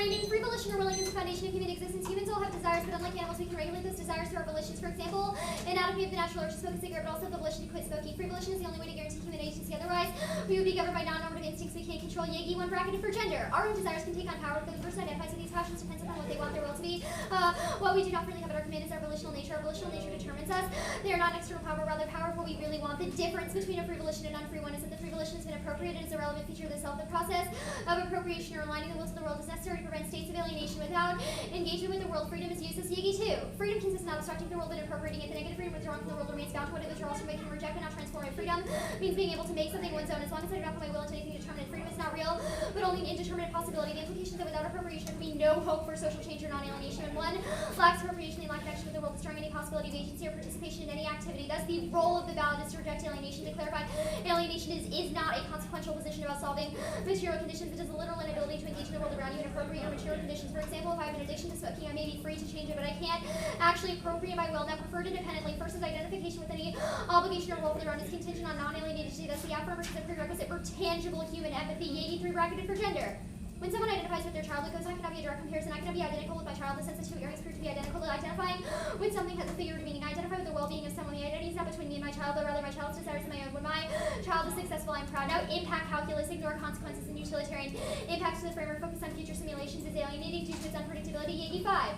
Finding free volition or willing is the foundation of human existence. Humans all have desires, but unlike animals, we can regulate those desires through our volitions. For example, anatomy of the natural urge to smoke a cigarette, but also the volition to quit smoking. Free volition is the only way to guarantee human agency. Otherwise, we would be governed by non-normative instincts we can't control. Yagi, one bracketed for gender. Our own desires can take on power, but the person identifies with these passions depends upon what they want their will to be. What we do not really have at our command is our volitional nature. Our volitional nature determines us. They are not external power, but rather power of what we really want. The difference between a free volition and unfree one is that the free volition has been appropriated as a relevant feature of the self. The process of appropriation or aligning the will to the world is necessary to prevent states of alienation. Without engagement with the world, freedom is useless. Yagi 2. Freedom consists in not obstructing the world and appropriating it. The negative freedom withdrawing from the world remains bound to what it withdraws from. It can reject but not transform it. Freedom means being able to make something one's own as long as I do not put my will into anything determinate. Freedom is not real, but only an indeterminate possibility. The implication is that without appropriation there can be no hope for social change or non-alienation. When one lacks appropriation, they lack connection with the world, destroying any possibility of agency or participation in any activity. Thus, the role of the ballot is to reject alienation. To clarify, alienation is not a consequential position about solving material conditions. It is a literal inability to engage in the world around you and appropriate your material conditions. For example, if I have an addiction to smoking, I may be free to change it, but I can't actually appropriate my will. Now, preferred independently. First is identification with any obligation or role of the around is contingent on non-alienation. Thus, the affirmation is a prerequisite for tangible human empathy. Yagi 3 bracketed for gender. When someone identifies with their child, it goes, I cannot be a direct comparison. I cannot be identical with my child. The sense that two earrings prove to be identical. Identifying with something has a figurative meaning. I identify with the well-being of someone. The identity is not between me and my child, but rather my child's desires and my own. When my child is successful, I'm proud. Now, impact calculus, ignore consequences, and utilitarian. Impact to the framework, focus on future simulations is alienating due to its unpredictability. Yagi 5.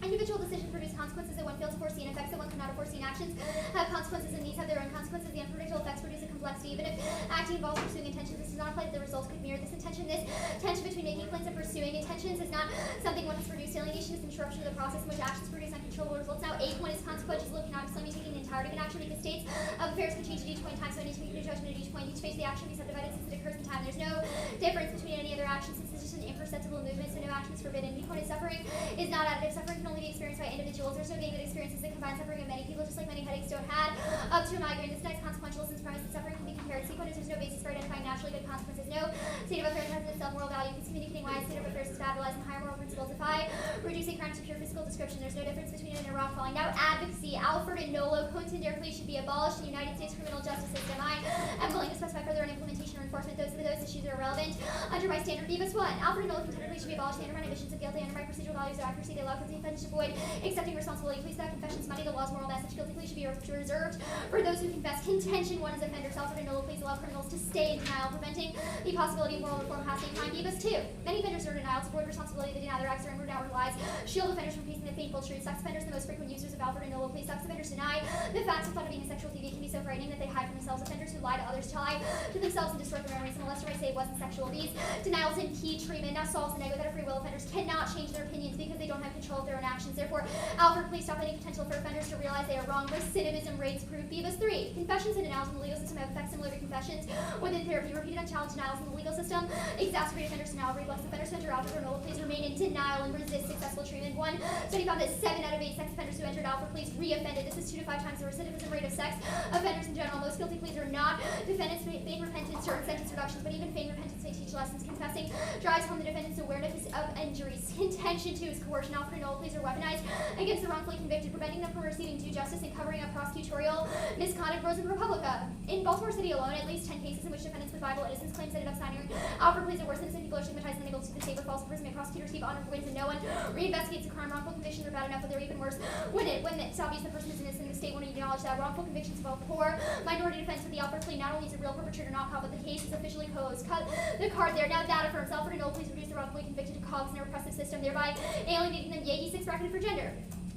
Individual decisions produce consequences that one fails to foresee, and effects that one cannot have foreseen. Actions have consequences, and these have their own consequences. The unpredictable effects produce a complexity. Even if acting involves pursuing intentions, this does not apply that the results could mirror this intention. This tension between making plans and pursuing intentions is not something one has produced. Alienation is an interruption of the process in which actions produce uncontrollable results. Now, A point is consequential. Look, cannot explain me taking the entirety of an action because states of affairs can change at each point in time, so I need to make a new judgment at each point. Each phase of the action be subdivided since it occurs in time. There's no difference between any other action since it's just an imperceptible movement, so no action is forbidden. B point is suffering is not additive. Suffering can only be experienced by individuals. There's no gain that experiences the combined suffering of many people, just like many headaches don't add up to a migraine. This next consequential since premise that suffering can be compared. C point is there's no basis for identifying naturally good consequences. No state of affairs has itself moral value. It's communicating why a state of affairs is stabilized and higher moral principles. If I reduce a crime to pure physical description, there's no difference between it and a rock falling. Now, advocacy. Alford and Nolo contender plea should be abolished in the United States criminal justice system. I am willing to specify further on implementation or enforcement those issues that are relevant under my standard. Beavis 1. Alford and Nolo contender plea should be abolished. They undermine admissions of guilt. They undermine procedural values of accuracy. They allow guilty defendants to avoid accepting responsibility. Please that confession's money. The law's moral message. Guilty plea should be reserved for those who confess. Contention 1 is offenders. Alford and Nolo please allow criminals to stay in denial, preventing the possibility of moral reform passing time. Beavis 2. Many offenders are in denial to avoid responsibility. They deny their acts or inward outward lies. Shield offenders from facing the painful truth. Sex offenders, the most frequent users of Alford and Nolo please. Sex offenders deny the facts of thought of being a sexual deviant can be so frightening that they hide from themselves. Offenders who lie to others lie to themselves and distort their memories. And molester might say it wasn't sexual. These denials impede treatment. Now solves the negative that free will. Offenders cannot change their opinions because they don't have control of their own actions. Therefore, Alford please stop any potential for offenders to realize they are wrong. Recidivism rates proof. Beavis 3. Confessions and denials in the legal system have effects similar to confessions within therapy. Repeated unchallenged denials in the legal system exacerbate offenders' denial. Reflex offenders who enter Alford or Nolo please remain in denial and resist successful treatment. One study found that 7 out of 8 sex offenders who entered Alford please re-offended. This is 2 to 5 times the recidivism rate of sex offenders in general. Most guilty pleas are not. Defendants may feign repentance or sentence reductions, but even feigned repentance may teach lessons. Confessing drives home the defendant's awareness of injuries. Contention 2 is coercion. Alford and Nolo pleas are weaponized against the wrongfully convicted, preventing them from receiving due justice and covering up prosecutorial misconduct. Rose and Republica. In Baltimore City alone, at least 10 cases in which defendants with viable innocence claims ended up signing Alford pleas are worse than innocent people are stigmatized and unable to the safer false imprisonment. Prosecutors keep honor for wins and no one reinvestigates a crime. Wrongful convictions are bad enough, but they're even worse when it's obvious the person is innocent. The state won't acknowledge that. Wrongful convictions involve poor minority defense with the Alford plea. Not only is a real perpetrator not caught, but the case is officially closed. Cut the card there. Now that affirms Alford and Nolo please reduce the wrongfully convicted to cogs in a repressive system, thereby alienating them. Yagi 6 bracketed for gender.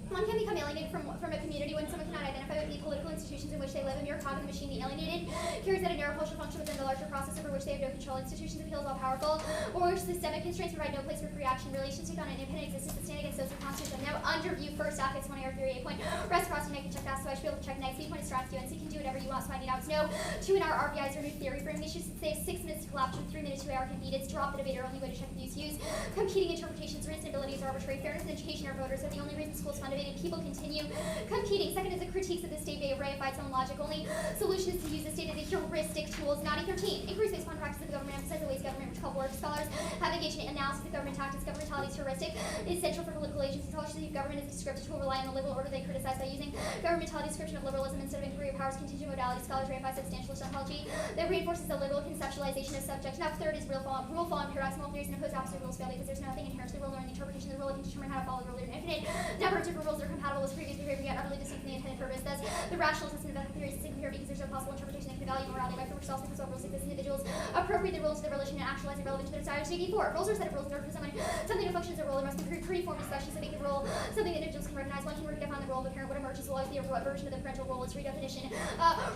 One can become alienated from a community when someone cannot identify with the political institutions in which they live. A mere cog in the machine, the alienated carries out a narrow social function within the larger process over which they have no control. Institutions appeal while powerful, or which systemic constraints provide no place for free action. Relations take on an independent existence that stand against those who constitute them. Now, under view first, affects 1 error theory. 8 point, reciprocity, I can check that, so I should be able to check next. 8 point is strategy, and so you can do whatever you want, so I need out. No 2 in our RBIs are new theory framing issues. They have 6 minutes to collapse with 3 minutes to hour can beat. It's drop the debate, or only way to check abuse. Use competing interpretations. Reasonability abilities are arbitrary. Fairness and education are voters are the only reason schools fund debating. People continue competing. Second is the critiques of the state may array by its own logic. Only solution is to use the state as a heuristic tool. It's not E13. Inquiries based upon practice of the government emphasize the ways government which call work. Scholars have engaged in analysis of government tactics. Governmentality is heuristic. It's central for political agencies. Intelligence of government is descriptive tool rely on the liberal order they criticize by using governmentality description of liberalism instead of inquiry of powers, contingent modality. Scholars reify substantialist ontology that reinforces the liberal conceptualization of subject. Now, third is rule, fall, and paradoxical theories and oppose opposite rules fail because there's nothing inherent to the rule nor in the interpretation of the rule that can determine how to follow the rule. There's an infinite number of different rules that are compatible with previous behavior yet utterly distinct from the intended purpose. Thus, the rational assessment of ethical theories is singular because there's no possible interpretation that can evaluate morality by which self because all rules exist. Individuals appropriate the rules to their religion and actualize it relevant to their desires. Taking 4. Rules are a set of rules in order for something to function as a rule. There must be preformed expressions to make the rule something that individuals can recognize. One can redefine the role of a parent. What emerges will always be a version of the parental role. Its redefinition.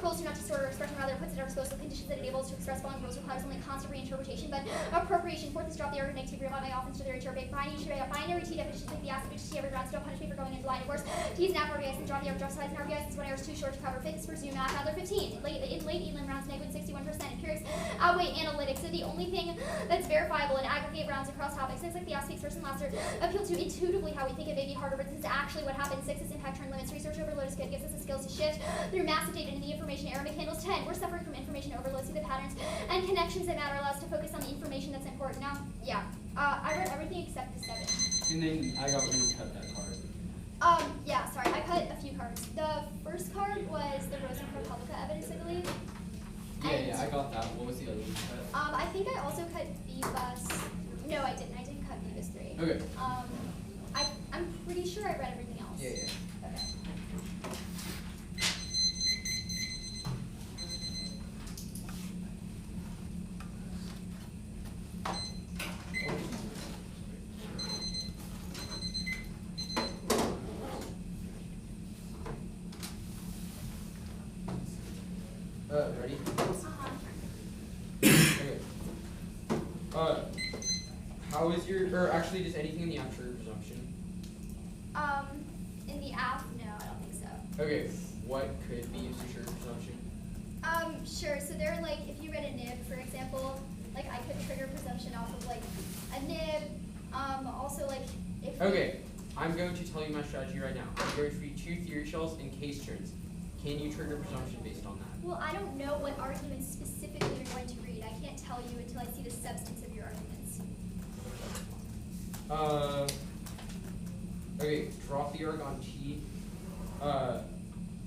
Rules do not distort or expression, rather puts it at our disposal conditions that enable us to express following rules requires only constant reinterpretation, but appropriation. Fourth is drop the argument negativity about my offense to their interpret. Binary T definitions like the aspect T every grounds don't punish me for going in blind. Of course, T is an RBS and drop the argument size and RBS is when errors too short to cover. Fifth is for zoom out. Another 15. In late Elam rounds negative 61%. Empirics outweigh analytics. So the only thing that's verifiable in aggregate rounds across topics, things like the aspects first and last are appeal to intuitively how we think it may be harder, but this is actually what happens. 6 is impact turn limits. Research overload is good, gives us the skills to shift through massive data into the information era. McCandless 10. We're suffering from information overload. See the patterns and connections that matter allow us to focus on the information that's important. Now, yeah, I read everything except the 7. And then I got you cut that card. Yeah, sorry, I cut a few cards. The first card was the Rosa Republica evidence, I believe. Yeah, I got that. What was the other one you cut? I think I also cut Bebus. No, I didn't. I didn't cut Bebus 3. Okay. I'm pretty sure I read everything else. Yeah. Okay. Ready? Uh-huh. Okay. How is your, or actually, does anything in the app trigger presumption? In the app, no, I don't think so. Okay, what could be used to trigger presumption? Sure. So there are, like, if you read a nib, for example, like I could trigger presumption off of like a nib. Also, like if. Okay, I'm going to tell you my strategy right now. I'm going to read 2 theory shells and case turns. Can you trigger presumption based on that? Well, I don't know what arguments specifically you're going to read. I can't tell you until I see the substance of your arguments. Okay, drop the arg on T.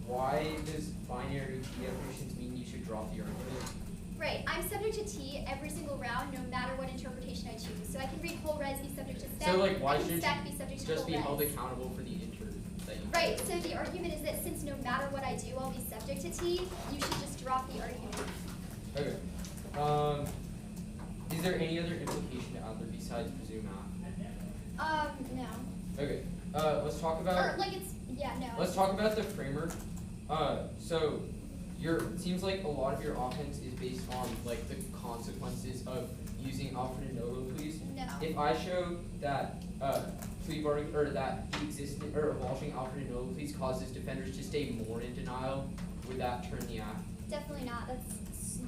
Why does binary T definitions mean you should drop the argument? Right, I'm subject to T every single round, no matter what interpretation I choose. So I can read whole res, be subject to stack. So like, why shouldn't stack be subject to just whole be res. held accountable for the inter that you Right, so the argument is that since no matter what I do, I'll be subject to T, you should just drop the argument. Okay. Is there any other implication to Adler besides presume math? No. Okay. Let's talk about. Or like it's no. Let's talk about the framework. So it seems like a lot of your offense is based on like the consequences of using Alfred and Nolo pleas. No. If I show that plea bargaining or that the existence or abolishing Alfred and Nolo pleas causes defenders to stay more in denial, would that turn the act? Definitely not. That's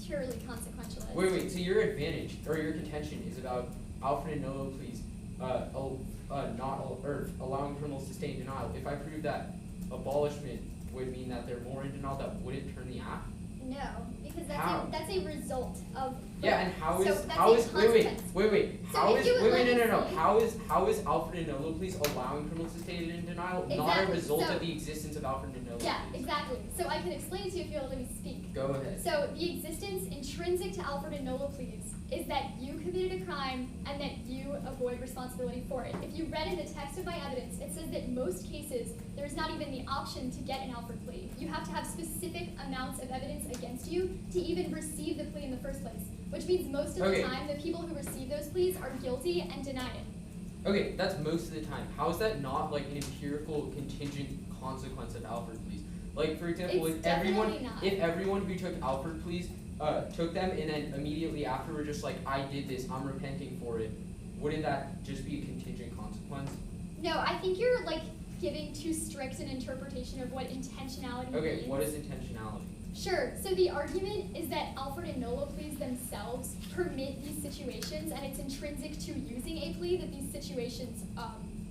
purely consequentialist. Wait. So your advantage or your contention is about Alfred and Nolo pleas allowing criminals to stay in denial. If I prove that abolishment would mean that they're more in denial, that wouldn't turn the act? No, because How? that's a result of. Yeah, and how so is that's how a is consequence. wait So how if is you would let me no speak- how is Alfred and Nolo pleas allowing criminals to stay in denial not a Exactly, result so- of the existence of Alfred and Nolo Yeah, pleas? exactly. So I can explain it to you if you'll let me speak. Go ahead. So the existence intrinsic to Alfred and Nolo pleas is that you committed a crime and that you avoid responsibility for it. If you read in the text of my evidence, it says that in most cases there's not even the option to get an Alfred plea. You have to have specific amounts of evidence against you to even receive the plea in the first place, which means most of Okay. the time the people who receive those pleas are guilty and deny it. Okay, that's most of the time. How is that not like an empirical contingent consequence of Alfred pleas? Like for example, It's if everyone definitely not. if everyone who took Alfred pleas took them and then immediately after were just like, I did this, I'm repenting for it, wouldn't that just be a contingent consequence? No, I think you're like giving too strict an interpretation of what intentionality Okay, means. what is intentionality? Sure. So the argument is that Alfred and Nolo pleas themselves permit these situations, and it's intrinsic to using a plea that these situations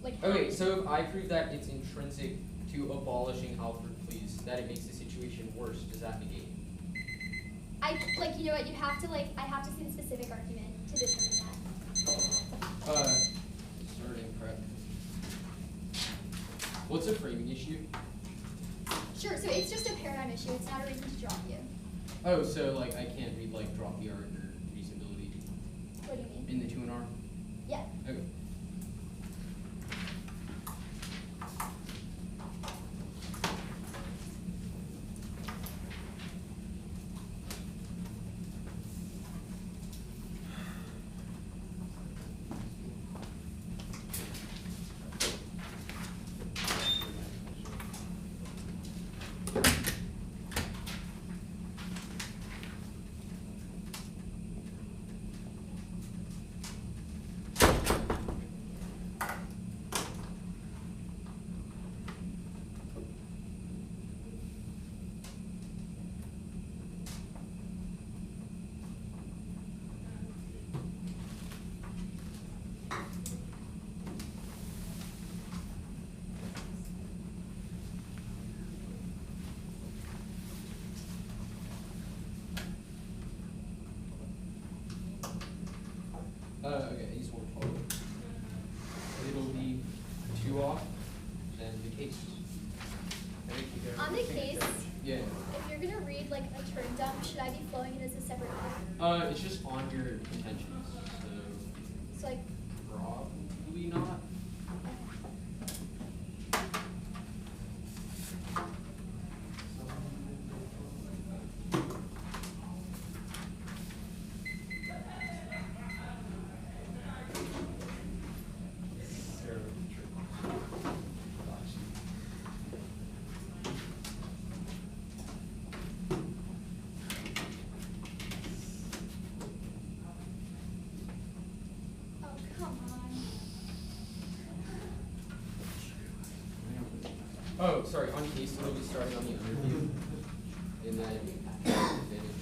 Okay, happen. so if I prove that it's intrinsic to abolishing Alfred pleas, that it makes the situation worse, does that negate? You know what, I have to see the specific argument to determine that. What's a framing issue? Sure, so it's just a paradigm issue. It's not a reason to drop you. Oh, so like I can't read like drop the art or reasonability What do you mean? in the 2 and R? Yeah. Okay. Okay, he's 112. It'll be 2 off, and the case. On the case, Yeah. if you're gonna read like a turn dump, should I be flowing it as a separate note? It's just on your contentions, So like, so probably not. oh come on. Oh, sorry, on case it'll be starting on the underview. In that advantage.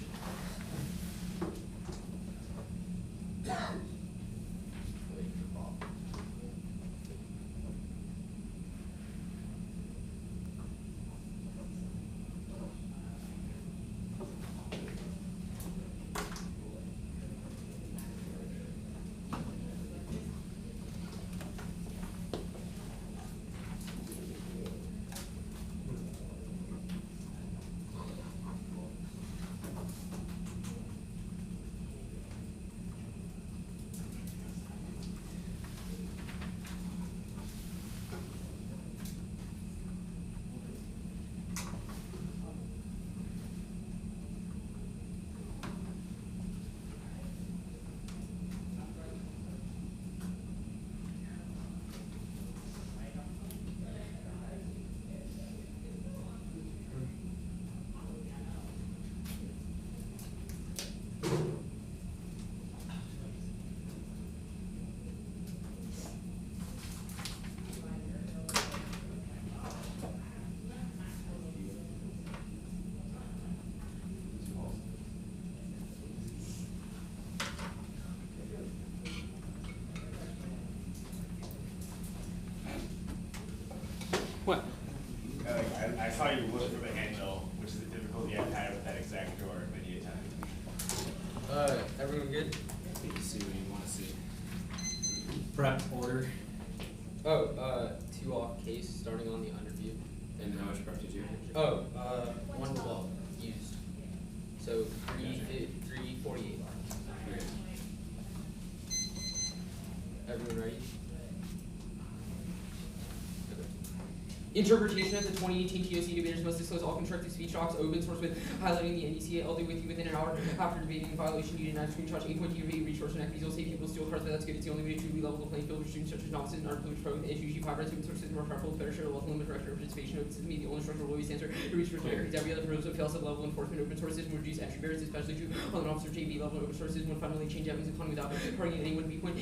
What? I saw you look for the handle, which is a difficulty I've had with that exact drawer many a time. Everyone good? Let's see what you want to see. Prep order. Oh, 2 off case starting on the underview. And how much prep did you have? Oh, 112 used. So 348. Great. Everyone ready? Interpretation of the 2018 TOC debaters must disclose all constructive speech docs open source with highlighting the NDCA LD with you within an hour after debating a violation. You did not screenshots 8.2 resource and equities. You'll see people steal cards, but that's good. It's the only way to truly level the playing field for students such as novices and our privileged pro with issues. You open source system more powerful, better share, wealth, limit direction participation. Open system, the only structural always answer to reach for every other pros of fail level enforcement. Open source system reduce entry barriers, especially to on an officer JV level. Open source system would fundamentally change evidence economy without hurting anyone. Viewpoint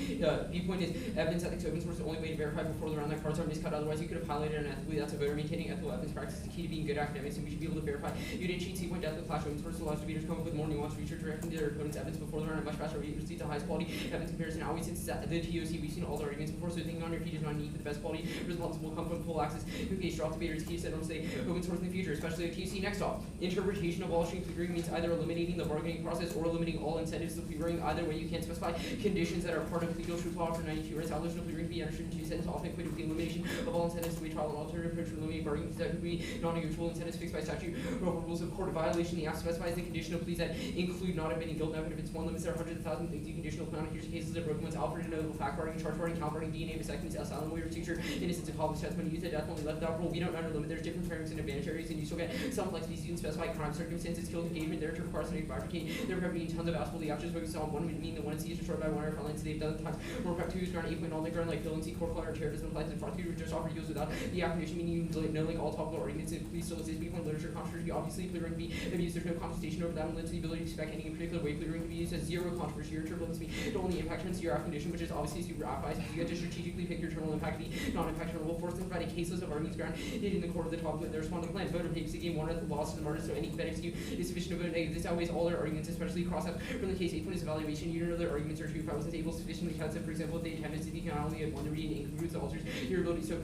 is evidence ethics. Open source is the only way to verify before the round that cards are miscut. Otherwise, you could have highlighted unethically. That's a voter maintaining ethical evidence practice is the key to being good academics, and we should be able to verify. You didn't cheat, C-point death with clash. Open source allows debaters come up with more nuanced research directing their opponents' evidence before the round at much faster rate. Receive the highest quality evidence comparison. Always since the TOC, we've seen all the arguments before, so thinking on your feet is not need for the best quality responses will come from full access. Who case drop debaters key said don't say open source in the future, especially the TOC. Next off, interpretation of all stream clearing means either eliminating the bargaining process or eliminating all incentives to clearing. Either way, you can't specify conditions that are part of legal truth law for 92 rights. Abolition of clearing be understood in 2 sentences, often equated with the elimination of all incentives to wait trial and alternative approach for limiting bargaining that could be non-negotiable incentives fixed by statute or rules of court. A violation the act specifies the conditional pleas that include not admitting guilt. Now, if it's one limits, there are hundreds of thousands of conditional penalty cases of broken ones. Alfred and notable fact bargaining, charge bargaining, count bargaining, DNA vasectomies, asylum waiver, teacher, innocence of college testimony, youth, death only left out rule. We don't under limit. There's different frameworks and advantage areas, and you still get some flexibility and specify crime circumstances, skilled engagement, there to require somebody to bifurcate. There have been tons of asphalt. The options focus on one would mean the one C is destroyed by one or front lines. They've done times more prep 2 is ground 8 point on the ground like filling C core clutter terrorism applies to the prosecutor would just offer yields without the affirmation, meaning you know like all topical arguments and please still exist people in literature controversy obviously plea can be abused. There's no contestation over that and limits the ability to spec any in particular way. Plea can be used as zero controversy. Your turbulence mean the only impact turns to your condition, which is obviously super applies. You get to strategically pick your terminal impact, the non-impact terminal force and provide a case list of arguments ground in the core of the topic with their responding plan. Voter takes the game one at the loss of the martyrs, so any benefits you is sufficient to vote negative. This outweighs all their arguments, especially cross out from the case 8 point is evaluation. You know their arguments are true if I wasn't able to sufficiently count them. For example, if they attended city can only have one to read and includes the alters your ability to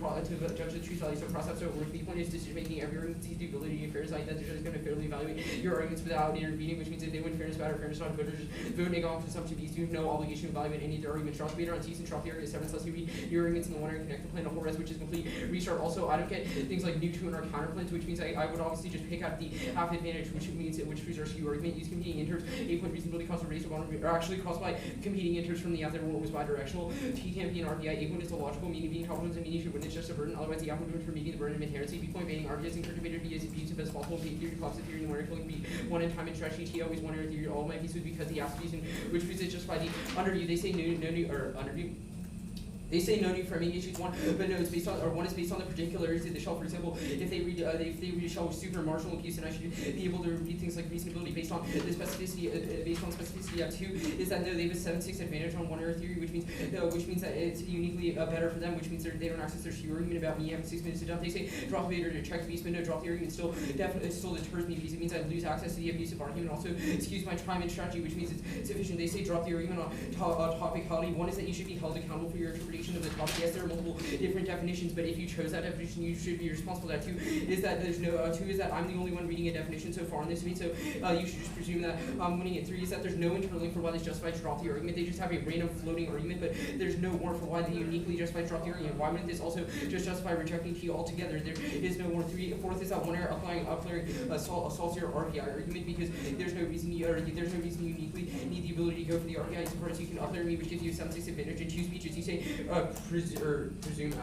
judge the truth value. So cross out so worth the point is decision making. Every argument sees the ability of fairness like that they're just going to fairly evaluate your arguments without intervening, which means if they win fairness bad or fairness not voters vote negative on presumption B's you have no obligation to evaluate any of their arguments. Drop later on T's and drop the argument 7 unless you read your arguments in the one and connect the plan to whole rest, which is complete restart. Also I don't get things like new to and our counter plans, which means I would obviously just pick out the half advantage, which means which resource you argument use competing interns 8 point reasonability cost of race or actually caused by competing interns from the after rule was bidirectional. T can't be an RPI 8 point is illogical, meaning being confident and meaning should win it's just a burden. Otherwise the output for meeting the burden of inherency. B point banning RPIs and cultivated be as abusive as possible. P theory collapse theory and winner killing B one in time and strategy. T always one error theory. All my pieces because the aspects and which means it's just by the underview. They say no new or underview. They say no new framing issues one, but no, it's based on or one is based on the particularities of the shell. For example, if they read a shell with super marginal abuse, then I should be able to read things like reasonability based on the specificity. Based on specificity, 2 is that no, they have a 7-6 advantage on one error theory, which means that it's uniquely better for them, which means they don't access their SKU argument about me having 6 minutes to dump. They say drop the later to check beast, but no, drop the argument still definitely still deters me because it means I lose access to the abusive argument. Also, excuse my time and strategy, which means it's sufficient. They say drop the argument on topicality. One is that you should be held accountable for your interpretation of the topic. Yes, there are multiple different definitions, but if you chose that definition, you should be responsible for that. 2 is that there's no 2 is that I'm the only one reading a definition so far in this debate, so you should just presume that I'm winning it. 3 is that there's no interlink for why they justify to drop the argument. They just have a random floating argument, but there's no warrant for why they uniquely justify to drop the argument. Why wouldn't this also just justify rejecting T altogether? There is no warrant. 4th is that one error applying assaults your RPI argument because there's no reason you uniquely need the ability to go for the RPI so far as you can uplayer me, which gives you a 7-6 advantage. In 2 speeches, you say presume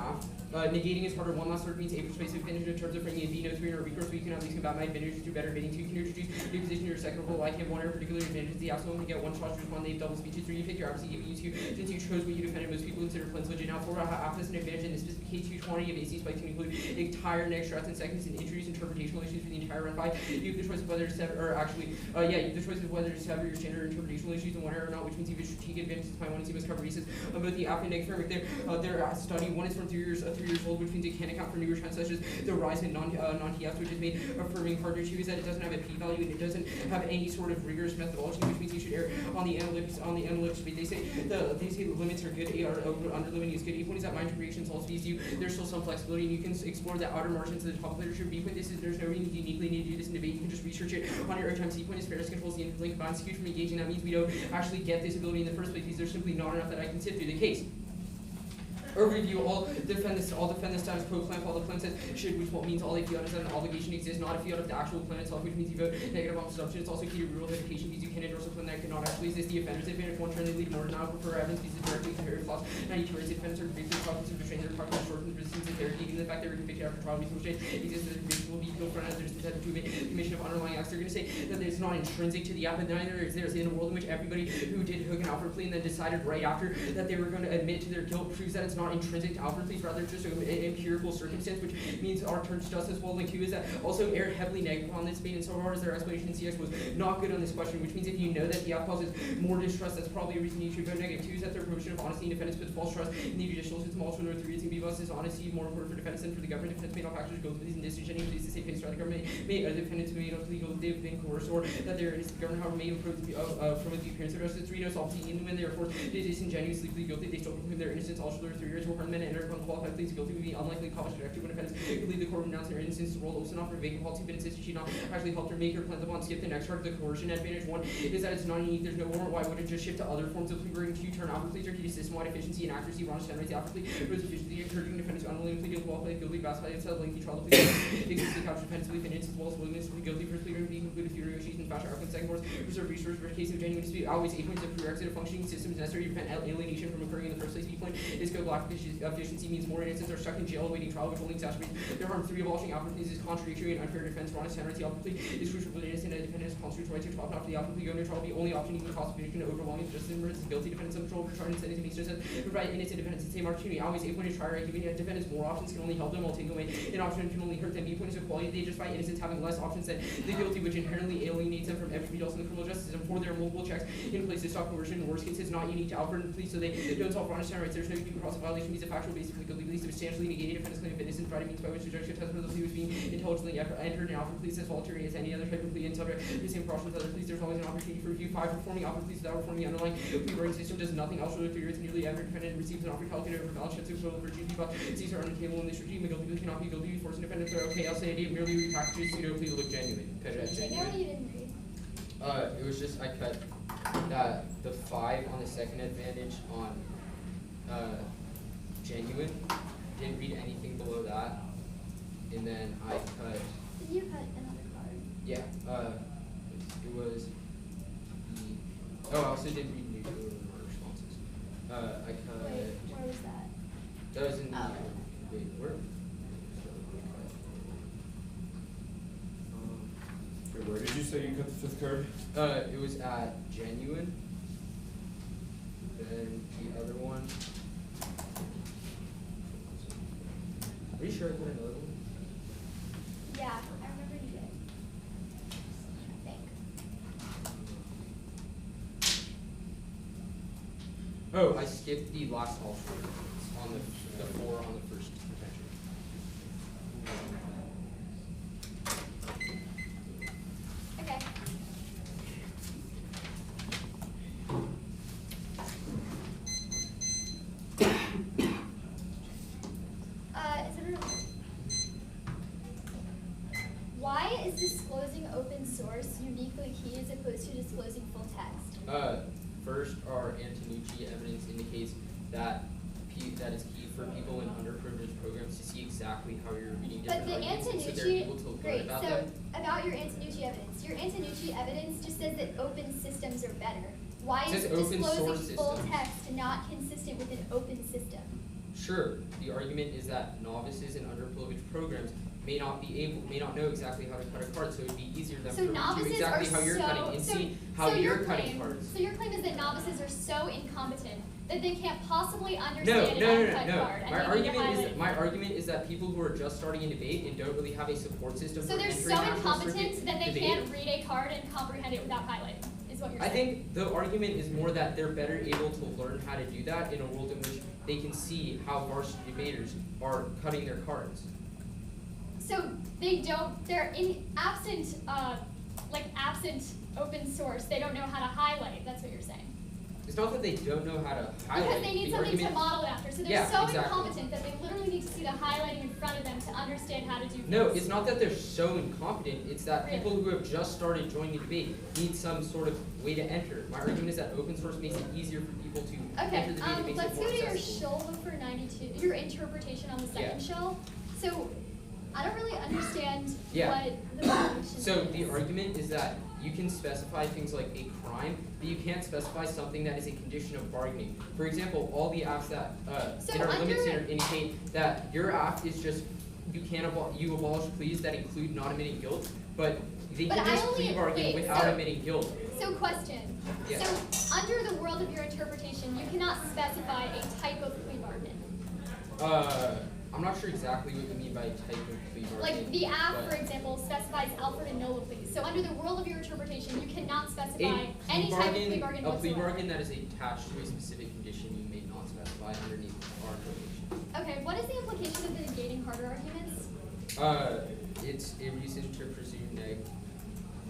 negating is harder. One last word means a persuasive advantage in terms of framing a B no 3 or recourse, so you can at least combat my advantages to better bidding. 2 can introduce a position your second role. I can have one or particular advantage. The absolute only get one shot to respond. They have double speeches. 3 you pick your opposite giving you 2 since you chose what you defended. Most people consider plans legit. Now 4 has an advantage in this specific case. 2 quantity of AC spikes can include entire next shots and seconds and injuries, interpretational issues for the entire run by. You have the choice of whether to sever or actually you have the choice of whether to sever your standard interpretational issues in one error or not, which means you have a strategic advantage. My one is must cover races about the app and neg framework there. Their study one is from 3 years old, which means it can't account for newer trends such as the rise in non-TFs, which is made affirming harder to is that it doesn't have a p-value and it doesn't have any sort of rigorous methodology, which means you should err on the analytics. They say the limits are good, under limit is good. 8 point is that my interpretations also use you. There's still some flexibility and you can explore the outer margins of the topic literature. B point there's no reason you uniquely need to do this in debate. You can just research it on your own time. C point is fairness controls the interlink combined skewed from engaging. That means we don't actually get this ability in the first place because there's simply not enough that I can sit through the case. Overview, all defend the status quo claim. All the claim says should, which means all a fiat is that an obligation exists, not a fiat of the actual plan itself, which means you vote negative on presumption. It's also key to rural education because you can endorse a plan that cannot actually exist. The offender's advantage one turn they lead more now prefer evidence because directly compared to clause 92 where its defendants are convicted of cognitive of betraying their cognitive short and resistance and therapy, given the fact they were convicted after trial reasonable change exists that the conviction will be guilt front as there's the type of commission of underlying acts. They're going to say that it's not intrinsic to the app, but neither is there. In a world in which everybody who did hook and Alfred plea and then decided right after that they were going to admit to their guilt proves that it's not intrinsic to Alfred pleas, rather just an empirical circumstance, which means our turns to justice. Well, link 2 is that also err heavily negative on this debate, and so far as their explanation in CS was not good on this question, which means if you know that the app causes more distrust, that's probably a reason you should vote negative. 2 is that their promotion of honesty and defendants puts false trust in the judicial system. Also, no 3 is going to be is honesty more important for defendants than for the government. Defendants may not factors go through these and disingenuous pleas to say things to the government. Defendants may not legal they've been coerced or that there is the government however may improve from the appearance of justice. 3 knows obviously even when they are forced to disingenuously plead guilty, they still proclaim their innocence. Also, there are 3 superior to require men to enter unqualified pleas guilty would be unlikely to accomplish directly when offenders could leave the courtroom announcing their innocence to roll Olsen off for vacant policy, but insist she not actually helped her make her plans upon skip the next charge. The coercion advantage one is that it's not unique. There's no warrant. Why would it just shift to other forms of plea bargaining to turn alpha pleas or to system-wide efficiency and accuracy? Ron Stenwright's alpha plea was efficiently encouraging defendants to unwilling plea to qualified guilty, vastly outside lengthy trial to plea. Existing couch defense belief in instance as well as willingness to plead guilty for plea to be concluded through negotiation and faster outcome. Second course, reserve resources for case of genuine dispute. Always 8 points of prerequisite of functioning systems necessary to prevent alienation from occurring in the first place. B point is code lack of efficiency means more innocents are stuck in jail awaiting trial, which only exacerbates their harm. 3 abolishing alpha pleas is contradictory and unfair defense. Ron Stenwright's alpha plea is crucial for the innocent and defendant's constitutional right to trial. After the alpha plea, going to trial be only option even cost of conviction overwhelming justice and merits. Guilty defendants some control over trial and sentencing makes justice provide innocent defendants the same opportunity. Always 8 point is trial right, giving defendants more options can only help them while taking away an option can only hurt them. B point is equality. They justify innocents having less options than the guilty, which inherently alienates them from everybody else in the criminal justice system. 4, there are multiple checks in place to stop coercion. In the worst cases, not unique to Alfred and police, so they don't solve Ron Stenwright's. There's no due process violation. Means a factual basis for the guilty plea substantially negated defendant's claim of innocence. Friday means by which the judge should test whether the plea was being intelligently entered. And Alfred pleas as voluntary as any other type of plea and subject to the same precautions as other pleas. There's always an opportunity for review. 5, reforming Alfred pleas without reforming the underlying plea bargaining system does nothing else really figure it's nearly every defendant receives an offer calculated over balance sheets of total virginity, but these are on the table in this regime. A guilty plea cannot be guilty before forcing defendants are okay. I'll say it merely repackages pseudo plea to look genuine. Genuine, you didn't read. It was just I cut the 5 on the second advantage on genuine. Didn't read anything below that, and then I cut. Did you cut another card? Yeah. It was. I also didn't read nuclear responses. I cut. Wait, where was that? That was in the. Oh. Wait, where? Wait, where did you say you cut the 5th card? It was at genuine. Then the other one. Are you sure I put another one? Yeah, I remember you did. I think. Oh, I skipped the last alternate on the 4 on the first potential. Okay. Why is disclosing open source uniquely key as opposed to disclosing full text? First, our Antonucci evidence indicates that that is key for people in underprivileged programs to see exactly how you're reading different But the arguments, and so they're Antonucci, able to learn great, about so them. about your Antonucci evidence. Your Antonucci evidence just says that open systems are better. Why It is says open source disclosing full systems. text not consistent with an open system? Sure, the argument is that novices in underprivileged programs may not know exactly how to cut a card, so it would be easier for them So to read novices exactly are how you're so, cutting and so, see how so you're your cutting claim, cards. So your claim is that novices are so incompetent that they can't possibly No, understand no, an no, uncut no, card. no. And My they need to argument highlight is it. my argument is that people who are just starting in debate and don't really have a support system So for they're entering so national incompetent circuit that they debate. can't read a card and comprehend it without highlighting, is what you're I saying. think the argument is more that they're better able to learn how to do that in a world in which they can see how varsity debaters are cutting their cards. So they don't, they're absent open source, they don't know how to highlight, that's what you're saying. It's not that they don't know how to highlight. Because they need the something argument, to model it after. So they're Yeah, so exactly. incompetent that they literally need to see the highlighting in front of them to understand how to do No, this. it's not that they're so incompetent. It's that Really? people who have just started joining the debate need some sort of way to enter. My argument is that open source makes it easier for people to Okay, enter the debate. It makes let's it more go to your accessible. shell for 92, your interpretation on the second Yeah. shell. So, I don't really understand Yeah. what the motivation So is. the argument is that you can specify things like a crime, but you can't specify something that is a condition of bargaining. For example, all the acts that So in our limits under- here indicate that your act is just you abolish pleas that include not admitting guilt, but they But can I just only- plea bargain wait, without so- admitting guilt. So question. Yeah. So, under the world of your interpretation, you cannot specify a type of plea bargain. I'm not sure exactly what you mean by type of plea bargain. Like the act, but for example, specifies Alfred and Nola pleas. So under the world of your interpretation, you cannot specify a any type of plea bargain a plea whatsoever. bargain that is attached to a specific condition you may not specify underneath our interpretation. Okay, what is the implication of the negating harder arguments? It's a reason to presume neg,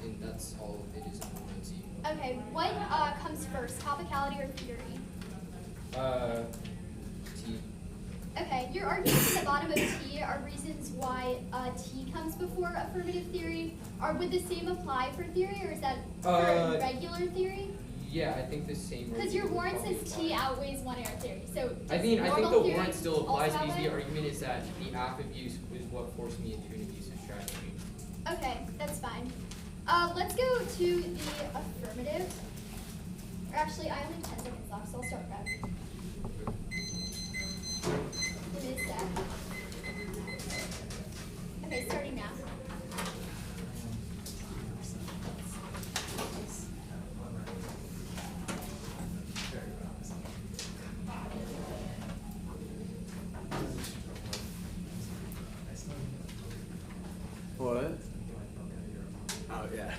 and that's all it is in 190. Okay, what comes first, topicality or theory? T. Okay, your arguments at the bottom of T are reasons why T comes before affirmative theory. Would the same apply for theory, or is that for regular theory? Yeah, I think the same. Because your warrant says T outweighs one error theory. So I think the normal theory warrant still applies also because the outweigh? argument is that the app abuse is what forced me into an abusive strategy. Okay, that's fine. Let's go to the affirmative. Or actually, I only have 10 seconds left, so I'll start prep. It is set. Okay, starting now. What? Oh, yeah.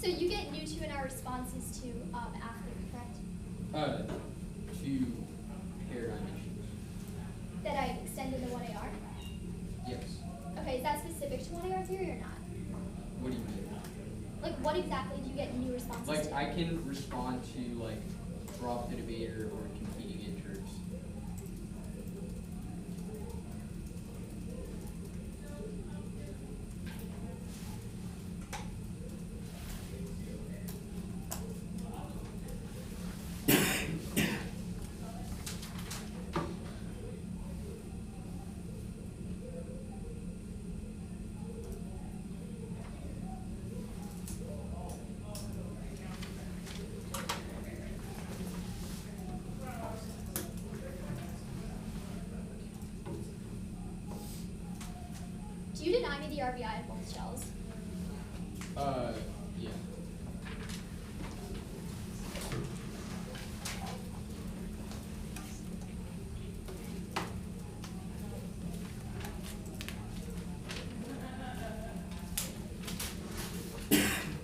So you get new to in our responses to athlete, correct? To paradigm issues. That I extended to 1AR? Yes. Okay, is that specific to 1AR theory or not? What do you mean? Like, what exactly do you get new responses Like, to? I can respond to, like, drop the debater or competing injuries. Do you deny me the RBI of both shells? Yeah.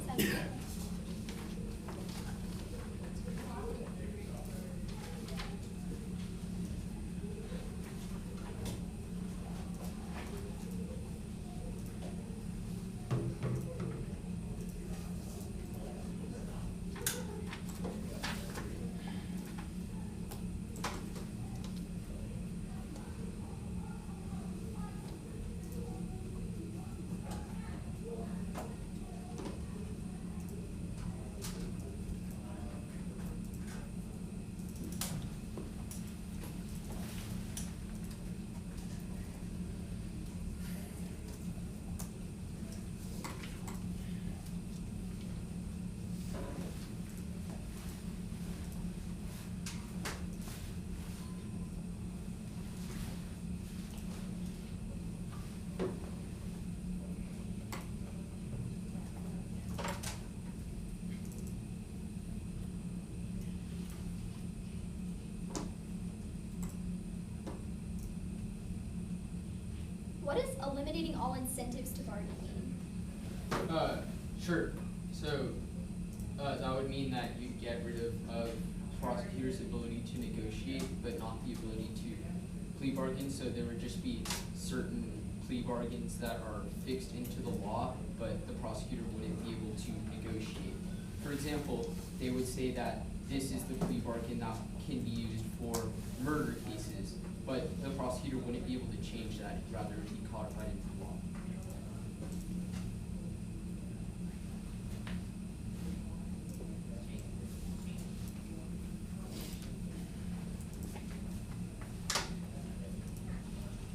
Sounds good. What does eliminating all incentives to bargain mean? Sure. So, that would mean that you get rid of prosecutors' ability to negotiate, but not the ability to plea bargain. So there would just be certain plea bargains that are fixed into the law, but the prosecutor wouldn't be able to negotiate. For example, they would say that this is the plea bargain that can be used for murder cases, but the prosecutor wouldn't be able to change that, rather it be codified into the law.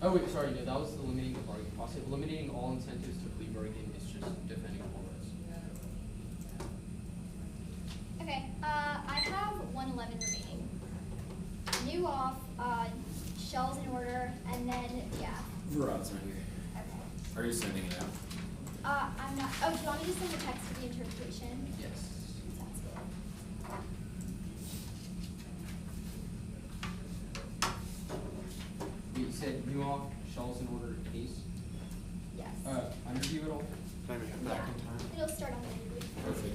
Oh wait, sorry, no, that was eliminating the bargain process. Eliminating all incentives to plea bargain is just defending all rights. Okay, I have 111 remaining. New off, shells in order, and then, yeah. Rod's not here. Okay. Are you sending it out? I'm not, oh, do you want me to send the text for the interpretation? Yes. Sounds good. You said new off, shells in order, case. Yes. Under review at all? Can I make it Yeah. back in time? It'll start on the interview. Perfect.